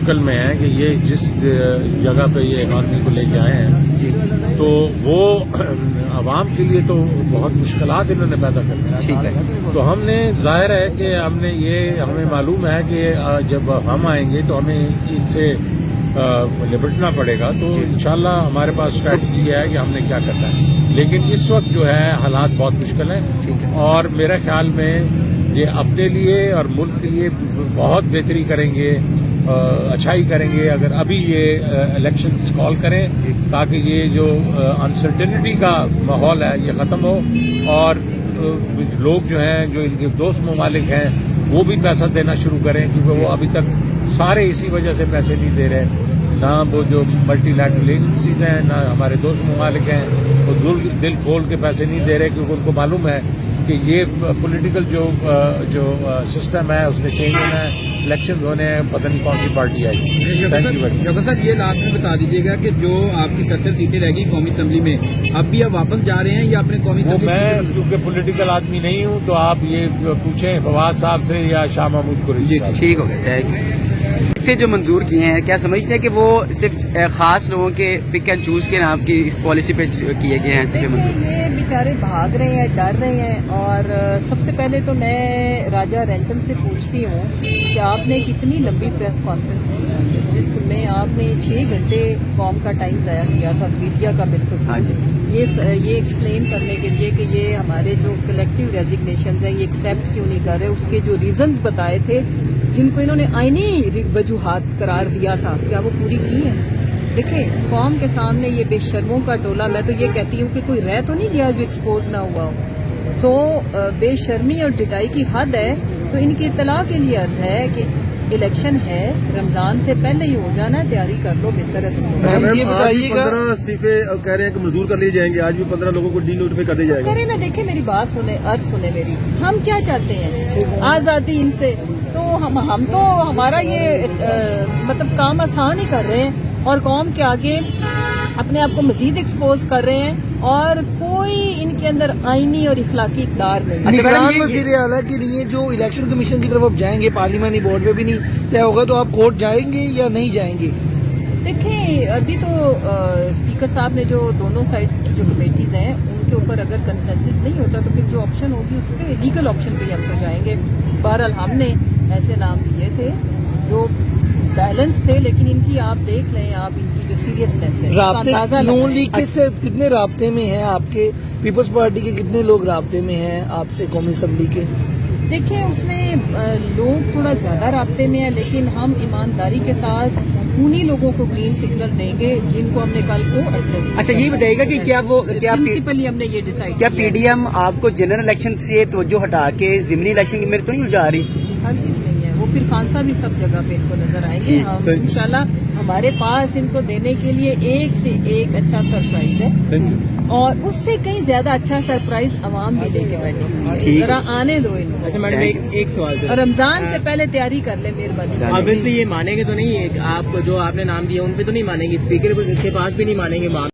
مشکل میں ہیں کہ یہ جس جگہ پہ یہ اکانومی کو لے کے آئے ہیں تو وہ عوام کے لیے تو بہت مشکلات انہوں نے پیدا کر دی. ٹھیک ہے. تو ہم نے ظاہر ہے کہ ہمیں معلوم ہے کہ جب ہم آئیں گے تو ہمیں ان سے نپٹنا پڑے گا. تو انشاءاللہ ہمارے پاس اسٹریٹجی ہے کہ ہم نے کیا کرنا ہے. لیکن اس وقت جو ہے حالات بہت مشکل ہیں اور میرے خیال میں یہ اپنے لیے اور ملک کے لیے بہت بہتری کریں گے, اچھائی کریں گے اگر ابھی یہ الیکشن کال کریں تاکہ یہ جو انسرٹنٹی کا ماحول ہے یہ ختم ہو اور لوگ جو ہیں جو ان کے دوست ممالک ہیں وہ بھی پیسہ دینا شروع کریں کیونکہ وہ ابھی تک سارے اسی وجہ سے پیسے نہیں دے رہے. نہ وہ جو ملٹی لیٹرل ایجنسیز ہیں نہ ہمارے دوست ممالک ہیں وہ دل کھول کے پیسے نہیں دے رہے کیونکہ ان کو معلوم ہے کہ یہ پولیٹیکل جو سسٹم ہے اس میں چینج ہونا ہے, الیکشن ہونے ہیں, پتہ نہیں کون سی پارٹی آئے گی. Thank you very much. Doctor صاحب یہ لاسٹ میں بتا دیجیے گا کہ جو آپ کی 70 سیٹیں رہ گئی قومی اسمبلی میں اب بھی آپ واپس جا رہے ہیں یا اپنے قومی اسمبلی میں کیونکہ پولیٹیکل آدمی نہیں ہوں تو آپ یہ پوچھیں فواد صاحب سے یا شاہ محمود قریشی. ٹھیک ہو گیا. جو منظور کیے ہیں کیا سمجھتے ہیں کہ وہ صرف خاص لوگوں کے پک اینڈ چوز کے نام کی پالیسی پہ کیے گئے ہیں؟ یہ بیچارے بھاگ رہے ہیں, ڈر رہے ہیں. اور سب سے پہلے تو میں راجہ رینٹل سے پوچھتی ہوں کہ آپ نے کتنی لمبی پریس کانفرنس کی جس میں آپ نے 6 گھنٹے قوم کا ٹائم ضائع کیا تھا میڈیا کا بالخصوص یہ ایکسپلین کرنے کے لیے کہ یہ ہمارے جو کلیکٹیو ریزگنیشنز ہیں یہ ایکسیپٹ کیوں نہیں کر رہے. اس کے جو ریزنز بتائے تھے جن کو انہوں نے آئینی وجوہات قرار دیا تھا کیا وہ پوری کی ہیں؟ دیکھیں قوم کے سامنے یہ بے شرموں کا ٹولہ, میں تو یہ کہتی ہوں کہ کوئی رہ تو نہیں گیا جو ایکسپوز نہ ہوا ہو. تو بے شرمی اور ڈٹائی کی حد ہے. تو ان کی اطلاع کے لیے عرض ہے کہ الیکشن ہے, رمضان سے پہلے ہی ہو جانا ہے, تیاری کر لو بہتر ہے. یہ بتائیے گا 15 استعفے کہہ رہے ہیں کہ منظور کر لیے جائیں گے, آج بھی 15 لوگوں کو ڈی نوٹیفائی کر دیا جائے گا. کریں نا, دیکھیں میری بات سنیں, عرض سنیں میری. ہم کیا چاہتے ہیں آزادی ان سے, تو ہم تو ہمارا یہ مطلب کام آسان ہی کر رہے ہیں اور قوم کے آگے اپنے آپ کو مزید ایکسپوز کر رہے ہیں اور کوئی ان کے اندر آئینی اور اخلاقی اقدار نہیں. نگران وزیر اعلیٰ کے لیے جو الیکشن کمیشن کی طرف آپ جائیں گے, پارلیمانی بورڈ پہ بھی نہیں طے ہوگا تو آپ کورٹ جائیں گے یا نہیں جائیں گے؟ دیکھیں ابھی تو اسپیکر صاحب نے جو دونوں سائڈز کی جو کمیٹیز ہیں ان کے اوپر اگر کنسنسس نہیں ہوتا تو پھر جو آپشن ہوگی اس پہ لیگل آپشن پہ ہم تو جائیں گے. بہرحال ہم نے ایسے نام دیے تھے جو بیلنس تھے, لیکن ان کی آپ دیکھ لیں, آپ ان کی جو سیریسنیس ہے رابطے نون لیگ کے سے کتنے رابطے میں ہیں آپ کے, پیپلز پارٹی کے کتنے لوگ رابطے میں ہیں آپ سے قومی اسمبلی کے؟ دیکھیں اس میں لوگ تھوڑا زیادہ رابطے میں ہیں لیکن ہم ایمانداری کے ساتھ انہی لوگوں کو گرین سگنل دیں گے جن کو ہم نے کل کو ایڈجسٹ. اچھا یہ بتائیے گا کہ کیا وہ پرنسپلی ہم نے یہ ڈیسائیڈ کیا پی ڈی ایم آپ کو جنرل الیکشن سے توجہ ہٹا کے ضمنی الیکشن میں تو نہیں الجھا رہی؟ ہر چیز نہیں ہے, وہ پھر خان صاحب بھی سب جگہ پہ ان کو نظر آئیں گے. ہم انشاءاللہ ہمارے پاس ان کو دینے کے لیے ایک سے ایک اچھا سرپرائز ہے اور اس سے کہیں زیادہ اچھا سرپرائز عوام بھی لے کے بیٹھے, ذرا آنے دو ان کو. اچھا میڈم ایک سوال اور رمضان سے پہلے تیاری کر لیں مہربانی. آبویسلی یہ مانیں گے تو نہیں, آپ جو آپ نے نام دیا ان پہ تو نہیں مانیں گے, اسپیکر کے پاس بھی نہیں مانیں گے.